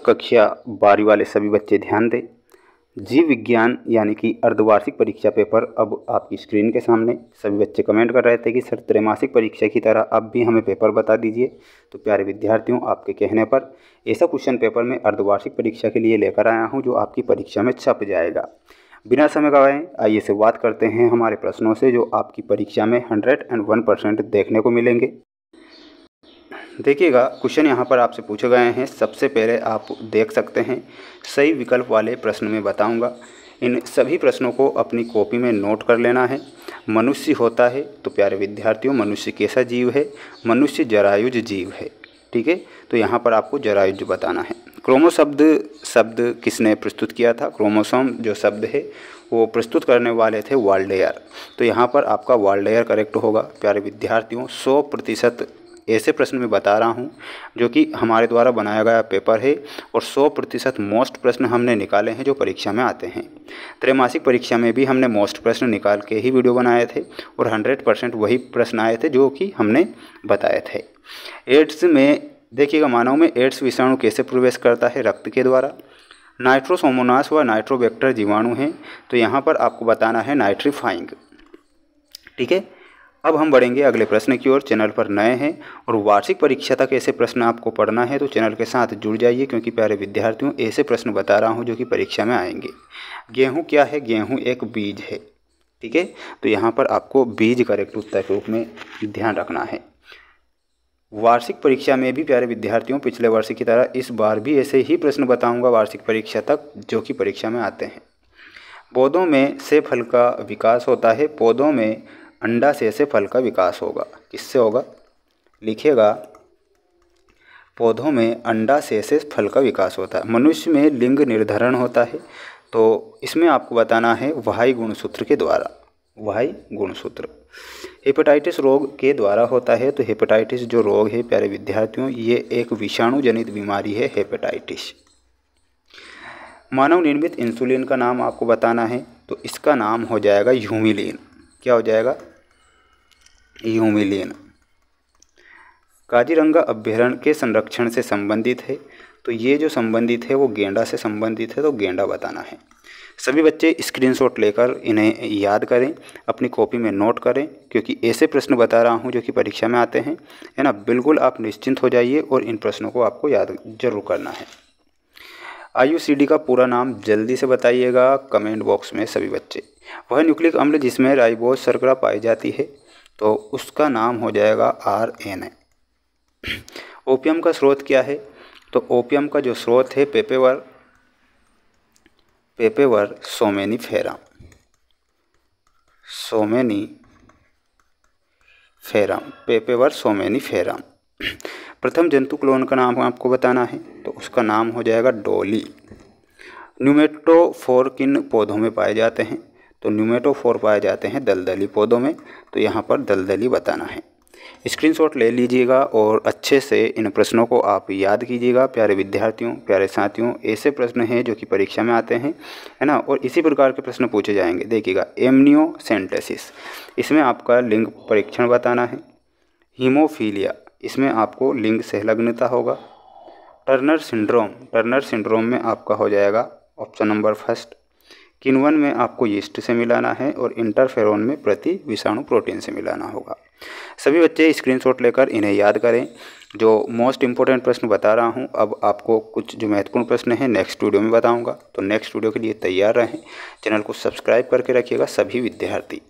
कक्षा 12 वाले सभी बच्चे ध्यान दें। जीव विज्ञान यानी कि अर्धवार्षिक परीक्षा पेपर अब आपकी स्क्रीन के सामने। सभी बच्चे कमेंट कर रहे थे कि सर त्रैमासिक परीक्षा की तरह अब भी हमें पेपर बता दीजिए। तो प्यारे विद्यार्थियों, आपके कहने पर ऐसा क्वेश्चन पेपर मैं अर्धवार्षिक परीक्षा के लिए लेकर आया हूं जो आपकी परीक्षा में छप जाएगा। बिना समय गवाए आइए शुरुआत करते हैं हमारे प्रश्नों से जो आपकी परीक्षा में 101% देखने को मिलेंगे। देखिएगा, क्वेश्चन यहाँ पर आपसे पूछे गए हैं। सबसे पहले आप देख सकते हैं सही विकल्प वाले प्रश्न में बताऊंगा। इन सभी प्रश्नों को अपनी कॉपी में नोट कर लेना है। मनुष्य होता है, तो प्यारे विद्यार्थियों मनुष्य कैसा जीव है? मनुष्य जरायुज जीव है। ठीक है, तो यहाँ पर आपको जरायुज बताना है। क्रोमो शब्द किसने प्रस्तुत किया था? क्रोमोसोम जो शब्द है वो प्रस्तुत करने वाले थे वाल्डेयर। तो यहाँ पर आपका वाल्डेयर करेक्ट होगा। प्यारे विद्यार्थियों, 100% ऐसे प्रश्न मैं बता रहा हूँ जो कि हमारे द्वारा बनाया गया पेपर है और 100% मोस्ट प्रश्न हमने निकाले हैं जो परीक्षा में आते हैं। त्रैमासिक परीक्षा में भी हमने मोस्ट प्रश्न निकाल के ही वीडियो बनाए थे और 100% वही प्रश्न आए थे जो कि हमने बताए थे। एड्स में देखिएगा, मानव में एड्स विषाणु कैसे प्रवेश करता है? रक्त के द्वारा। नाइट्रोसोमोनास व नाइट्रोबैक्टर जीवाणु हैं, तो यहाँ पर आपको बताना है नाइट्रीफाइंग। ठीक है, अब हम बढ़ेंगे अगले प्रश्न की ओर। चैनल पर नए हैं और वार्षिक परीक्षा तक ऐसे प्रश्न आपको पढ़ना है तो चैनल के साथ जुड़ जाइए, क्योंकि प्यारे विद्यार्थियों ऐसे प्रश्न बता रहा हूं जो कि परीक्षा में आएंगे। गेहूं क्या है? गेहूं एक बीज है। ठीक है, तो यहाँ पर आपको बीज करेक्ट उत्तर के रूप में ध्यान रखना है। वार्षिक परीक्षा में भी प्यारे विद्यार्थियों पिछले वर्ष की तरह इस बार भी ऐसे ही प्रश्न बताऊँगा वार्षिक परीक्षा तक जो कि परीक्षा में आते हैं। पौधों में से फल का विकास होता है। पौधों में अंडा से फल का विकास होगा। किससे होगा? लिखिएगा, पौधों में अंडा से फल का विकास होता है। मनुष्य में लिंग निर्धारण होता है, तो इसमें आपको बताना है वाही गुणसूत्र के द्वारा। वाही गुणसूत्र हेपेटाइटिस रोग के द्वारा होता है। तो हेपेटाइटिस जो रोग है प्यारे विद्यार्थियों, ये एक विषाणु जनित बीमारी है हेपेटाइटिस। मानव निर्मित इंसुलिन का नाम आपको बताना है, तो इसका नाम हो जाएगा ह्यूमिलिन। क्या हो जाएगा? ह्यूमिलिन। काजीरंगा अभयारण्य के संरक्षण से संबंधित है, तो ये जो संबंधित है वो गेंडा से संबंधित है, तो गेंडा बताना है। सभी बच्चे स्क्रीनशॉट लेकर इन्हें याद करें, अपनी कॉपी में नोट करें, क्योंकि ऐसे प्रश्न बता रहा हूँ जो कि परीक्षा में आते हैं, है ना। बिल्कुल आप निश्चिंत हो जाइए और इन प्रश्नों को आपको याद जरूर करना है। IUCD का पूरा नाम जल्दी से बताइएगा कमेंट बॉक्स में सभी बच्चे। वह न्यूक्लिक अम्ल जिसमें राइबोज शर्करा पाई जाती है, तो उसका नाम हो जाएगा RNA। ओपियम का स्रोत क्या है? तो ओपियम का जो स्रोत है पेपेवर सोमेनिफेरम। पेपेवर सोमेनिफेरम। प्रथम जंतु क्लोन का नाम आपको बताना है, तो उसका नाम हो जाएगा डॉली। न्यूमेटोफोर किन पौधों में पाए जाते हैं? तो न्यूमेटोफोर पाए जाते हैं दलदली पौधों में, तो यहाँ पर दलदली बताना है। स्क्रीनशॉट ले लीजिएगा और अच्छे से इन प्रश्नों को आप याद कीजिएगा। प्यारे विद्यार्थियों, प्यारे साथियों, ऐसे प्रश्न हैं जो कि परीक्षा में आते हैं, है ना, और इसी प्रकार के प्रश्न पूछे जाएंगे। देखिएगा, एमनियोसेंटेसिस, इसमें आपका लिंग परीक्षण बताना है। हीमोफीलिया, इसमें आपको लिंग संलग्नता होगा। टर्नर सिंड्रोम में आपका हो जाएगा ऑप्शन नंबर फर्स्ट। किण्वन में आपको यीस्ट से मिलाना है और इंटरफेरोन में प्रति विषाणु प्रोटीन से मिलाना होगा। सभी बच्चे स्क्रीनशॉट लेकर इन्हें याद करें। जो मोस्ट इंपॉर्टेंट प्रश्न बता रहा हूं, अब आपको कुछ जो महत्वपूर्ण प्रश्न हैं नेक्स्ट वीडियो में बताऊंगा, तो नेक्स्ट वीडियो के लिए तैयार रहें। चैनल को सब्सक्राइब करके रखिएगा सभी विद्यार्थी।